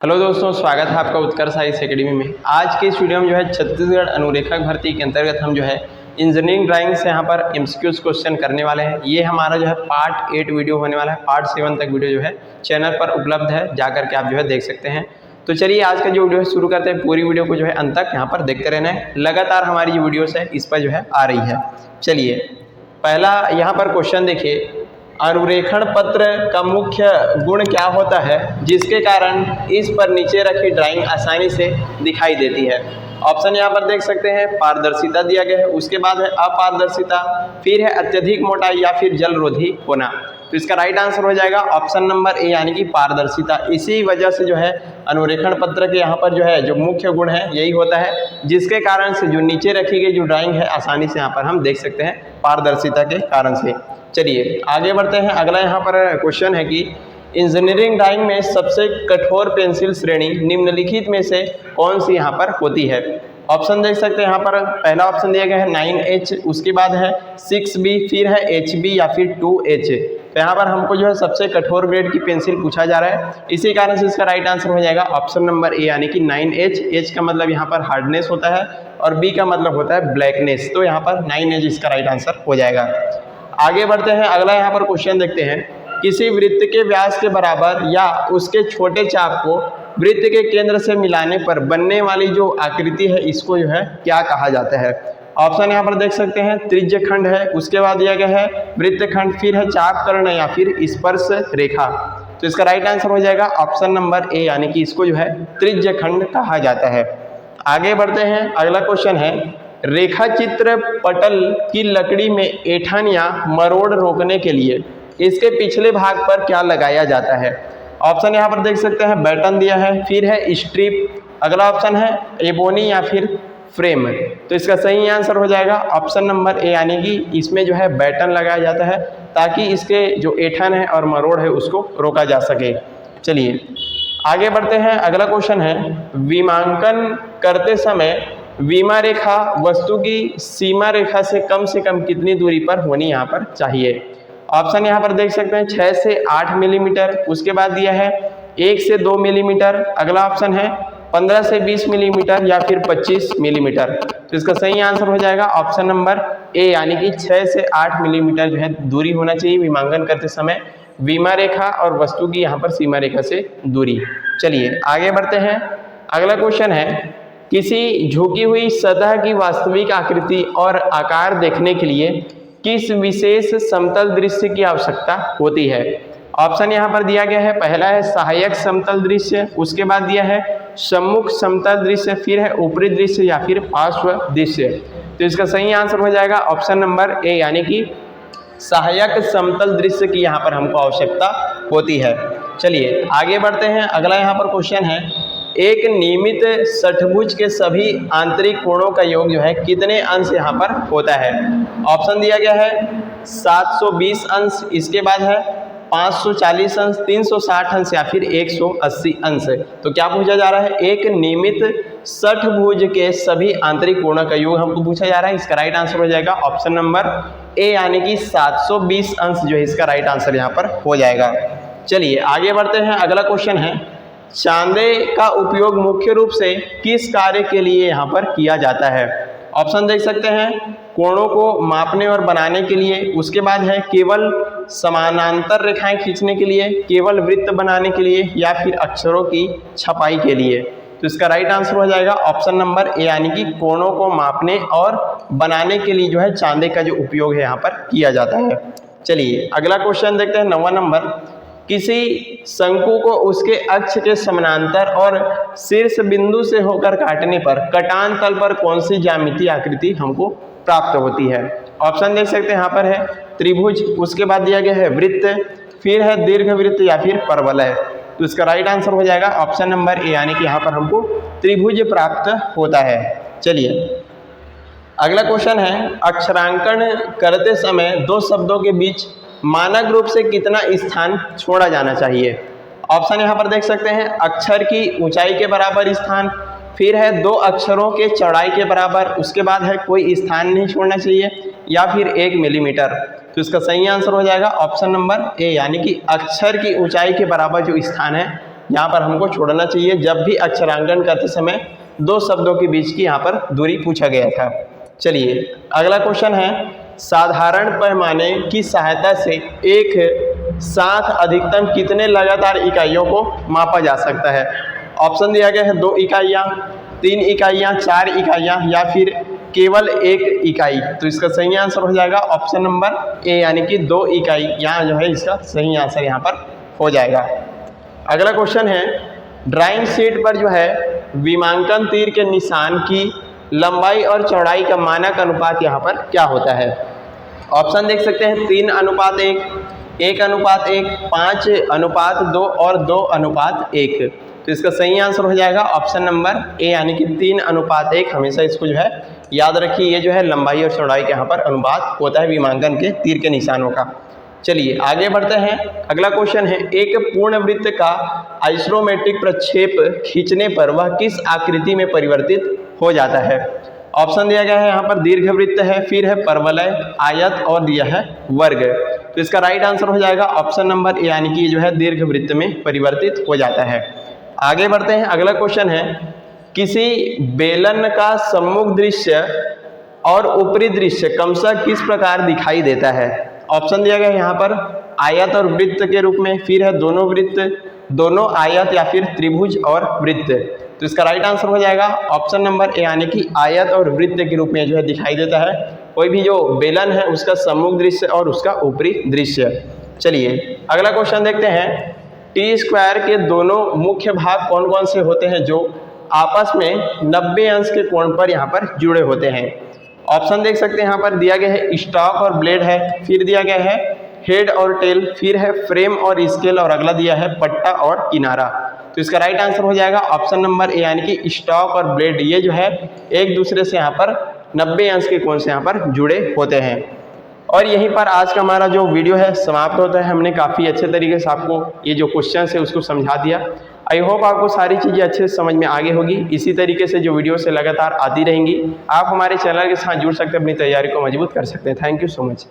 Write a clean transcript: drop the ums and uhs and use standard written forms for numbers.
Hello दोस्तों, स्वागत है आपका उत्कर्ष साइंस एकेडमी में। आज के इस वीडियो में जो है छत्तीसगढ़ अनुरेखक भर्ती के अंतर्गत हम जो है इंजीनियरिंग ड्राइंग से यहाँ पर एमसीक्यूज क्वेश्चन करने वाले हैं। ये हमारा जो है पार्ट 8 वीडियो होने वाला है। पार्ट 7 तक वीडियो जो है चैनल पर उपलब्ध है, जाकर के आप जो है देख सकते हैं। तो चलिए आज का जो वीडियो है शुरू करते हैं। पूरी वीडियो को जो है अंत तक यहाँ पर देखते रहना है। लगातार हमारी जो वीडियोस है इस पर जो है आ रही है। चलिए पहला यहाँ पर क्वेश्चन देखिए, अनुरेखण पत्र का मुख्य गुण क्या होता है जिसके कारण इस पर नीचे रखी ड्राइंग आसानी से दिखाई देती है। ऑप्शन यहाँ पर देख सकते हैं, पारदर्शिता दिया गया है, उसके बाद है अपारदर्शिता, फिर है अत्यधिक मोटाई या फिर जलरोधी होना। तो इसका राइट आंसर हो जाएगा ऑप्शन नंबर ए यानी कि पारदर्शिता। इसी वजह से जो है अनुरेखण पत्र के यहाँ पर जो है जो मुख्य गुण है यही होता है, जिसके कारण से जो नीचे रखी गई जो ड्राइंग है आसानी से यहाँ पर हम देख सकते हैं पारदर्शिता के कारण से। चलिए आगे बढ़ते हैं। अगला यहाँ पर क्वेश्चन है कि इंजीनियरिंग ड्राइंग में सबसे कठोर पेंसिल श्रेणी निम्नलिखित में से कौन सी यहाँ पर होती है। ऑप्शन देख सकते हैं यहाँ पर। पहला ऑप्शन दिया गया है 9H, उसके बाद है 6B, फिर है HB या फिर 2H। तो यहाँ पर हमको जो है सबसे कठोर ग्रेड की पेंसिल पूछा जा रहा है, इसी कारण से इसका राइट आंसर हो जाएगा ऑप्शन नंबर ए यानी कि 9H। H का मतलब यहाँ पर हार्डनेस होता है और B का मतलब होता है ब्लैकनेस। तो यहाँ पर 9H इसका राइट आंसर हो जाएगा। आगे बढ़ते हैं। अगला यहाँ पर क्वेश्चन देखते हैं, किसी वृत्त के व्यास के बराबर या उसके छोटे चाप को वृत्त के केंद्र से मिलाने पर बनने वाली जो आकृति है इसको जो है क्या कहा जाता है। ऑप्शन यहाँ पर देख सकते हैं, त्रिज्यखंड है, उसके बाद दिया गया है वृत्तखंड, फिर है चाप कर्ण या फिर स्पर्श रेखा। तो इसका राइट आंसर हो जाएगा ऑप्शन नंबर ए यानी कि इसको जो है त्रिज्यखंड कहा जाता है। आगे बढ़ते हैं। अगला क्वेश्चन है, रेखा चित्र पटल की लकड़ी में ऐंठन या मरोड़ रोकने के लिए इसके पिछले भाग पर क्या लगाया जाता है। ऑप्शन यहाँ पर देख सकते हैं, बैटन दिया है, फिर है स्ट्रिप, अगला ऑप्शन है एबोनी या फिर फ्रेम। तो इसका सही आंसर हो जाएगा ऑप्शन नंबर ए यानी कि इसमें जो है बैटन लगाया जाता है ताकि इसके जो ऐंठन है और मरोड़ है उसको रोका जा सके। चलिए आगे बढ़ते हैं। अगला क्वेश्चन है, विमांकन करते समय विमा रेखा वस्तु की सीमा रेखा से कम कितनी दूरी पर होनी यहाँ पर चाहिए। ऑप्शन यहाँ पर देख सकते हैं, 6 से 8 मिलीमीटर, उसके बाद दिया है 1 से 2 मिलीमीटर, अगला ऑप्शन है 15 से 20 मिलीमीटर या फिर 25 मिलीमीटर। तो इसका सही आंसर हो जाएगा ऑप्शन नंबर ए यानी कि 6 से 8 मिलीमीटर जो है दूरी होना चाहिए विमांकन करते समय विमा रेखा और वस्तु की यहाँ पर सीमा रेखा से दूरी। चलिए आगे बढ़ते हैं। अगला क्वेश्चन है, किसी झुकी हुई सतह की वास्तविक आकृति और आकार देखने के लिए किस विशेष समतल दृश्य की आवश्यकता होती है। ऑप्शन यहाँ पर दिया गया है, पहला है सहायक समतल दृश्य, उसके बाद दिया है सम्मुख समतल दृश्य, फिर है ऊपरी दृश्य या फिर पार्श्व दृश्य। तो इसका सही आंसर हो जाएगा ऑप्शन नंबर ए यानी कि सहायक समतल दृश्य की यहाँ पर हमको आवश्यकता होती है। चलिए आगे बढ़ते हैं। अगला यहाँ पर क्वेश्चन है, एक नियमित षट्भुज के सभी आंतरिक कोणों का योग जो है कितने अंश यहाँ पर होता है। ऑप्शन दिया गया है 720 अंश, इसके बाद है 540 अंश, 360 अंश या फिर 180 अंश। तो क्या पूछा जा रहा है, एक नियमित षट्भुज के सभी आंतरिक कोणों का योग हमको पूछा जा रहा है। इसका राइट आंसर हो जाएगा ऑप्शन नंबर ए यानी कि 720 अंश जो है इसका राइट आंसर यहाँ पर हो जाएगा। चलिए आगे बढ़ते हैं। अगला क्वेश्चन है, चांदे का उपयोग मुख्य रूप से किस कार्य के लिए यहाँ पर किया जाता है। ऑप्शन देख सकते हैं, कोणों को मापने और बनाने के लिए, उसके बाद है केवल समानांतर रेखाएं खींचने के लिए, केवल वृत्त बनाने के लिए या फिर अक्षरों की छपाई के लिए। तो इसका राइट आंसर हो जाएगा ऑप्शन नंबर ए यानी कि कोणों को मापने और बनाने के लिए जो है चांदे का जो उपयोग है यहाँ पर किया जाता है। चलिए अगला क्वेश्चन देखते हैं, 9वां नंबर, किसी शंकु को उसके अक्ष के समानांतर और शीर्ष बिंदु से होकर काटने पर कटान तल पर कौन सी ज्यामितीय आकृति हमको प्राप्त होती है। ऑप्शन देख सकते हैं यहाँ पर है त्रिभुज, उसके बाद दिया गया है वृत्त, फिर है दीर्घवृत्त या फिर परवलय। तो इसका राइट आंसर हो जाएगा ऑप्शन नंबर ए यानी कि यहाँ पर हमको त्रिभुज प्राप्त होता है। चलिए अगला क्वेश्चन है, अक्षरांकन करते समय दो शब्दों के बीच मानक रूप से कितना स्थान छोड़ा जाना चाहिए। ऑप्शन यहाँ पर देख सकते हैं, अक्षर की ऊंचाई के बराबर स्थान, फिर है 2 अक्षरों के चौड़ाई के बराबर, उसके बाद है कोई स्थान नहीं छोड़ना चाहिए या फिर 1 मिलीमीटर। तो इसका सही आंसर हो जाएगा ऑप्शन नंबर ए यानी कि अक्षर की ऊंचाई के बराबर जो स्थान है यहाँ पर हमको छोड़ना चाहिए जब भी अक्षरांकन करते समय दो शब्दों के बीच की यहाँ पर दूरी पूछा गया था। चलिए अगला क्वेश्चन है, साधारण पैमाने की सहायता से एक साथ अधिकतम कितने लगातार इकाइयों को मापा जा सकता है। ऑप्शन दिया गया है 2 इकाइयाँ, 3 इकाइयाँ, 4 इकाइयाँ या फिर केवल 1 इकाई। तो इसका सही आंसर हो जाएगा ऑप्शन नंबर ए यानी कि 2 इकाई। यहाँ जो है इसका सही आंसर यहाँ पर हो जाएगा। अगला क्वेश्चन है, ड्राइंग शीट पर जो है विमांकन तीर के निशान की लंबाई और चौड़ाई का मानक अनुपात यहाँ पर क्या होता है। ऑप्शन देख सकते हैं 3:1, 1:1, 5:2 और 2:1। तो इसका सही आंसर हो जाएगा ऑप्शन नंबर ए यानी कि 3:1। हमेशा इसको जो है याद रखिए, ये जो है लंबाई और चौड़ाई के यहाँ पर अनुपात होता है विमांकन के तीर के निशानों का। चलिए आगे बढ़ते हैं। अगला क्वेश्चन है, एक पूर्ण वृत्त का आइसोमेट्रिक प्रक्षेप खींचने पर वह किस आकृति में परिवर्तित हो जाता है। ऑप्शन दिया गया है यहाँ पर दीर्घवृत्त है, फिर है परवलय, आयत और दिया है वर्ग। तो इसका राइट आंसर हो जाएगा ऑप्शन नंबर ए यानी कि जो है दीर्घवृत्त में परिवर्तित हो जाता है। आगे बढ़ते हैं। अगला क्वेश्चन है, किसी बेलन का सम्मुख दृश्य और ऊपरी दृश्य क्रमशः किस प्रकार दिखाई देता है। ऑप्शन दिया गया है यहाँ पर आयत और वृत्त के रूप में, फिर है दोनों वृत्त, दोनों आयत या फिर त्रिभुज और वृत्त। तो इसका राइट आंसर हो जाएगा ऑप्शन नंबर ए यानी कि आयत और वृत्त के रूप में जो है दिखाई देता है। कोई भी जो बेलन है उसका सम्मुख दृश्य और उसका ऊपरी दृश्य। चलिए अगला क्वेश्चन देखते हैं, टी स्क्वायर के दोनों मुख्य भाग कौन कौन से होते हैं जो आपस में 90 अंश के कोण पर यहाँ पर जुड़े होते हैं। ऑप्शन देख सकते हैं यहाँ पर दिया गया है स्टॉक और ब्लेड है, फिर दिया गया है हेड और टेल, फिर है फ्रेम और स्केल और अगला दिया है पट्टा और किनारा। तो इसका राइट आंसर हो जाएगा ऑप्शन नंबर ए यानी कि स्टॉक और ब्लेड, ये जो है एक दूसरे से यहाँ पर 90 अंश के कोण से यहाँ पर जुड़े होते हैं। और यहीं पर आज का हमारा जो वीडियो है समाप्त होता है। हमने काफ़ी अच्छे तरीके से आपको ये जो क्वेश्चन है उसको समझा दिया। आई होप आपको सारी चीज़ें अच्छे से समझ में आगे होगी। इसी तरीके से जो वीडियो से लगातार आती रहेंगी, आप हमारे चैनल के साथ जुड़ सकते हैं, अपनी तैयारी को मजबूत कर सकते हैं। Thank you so much.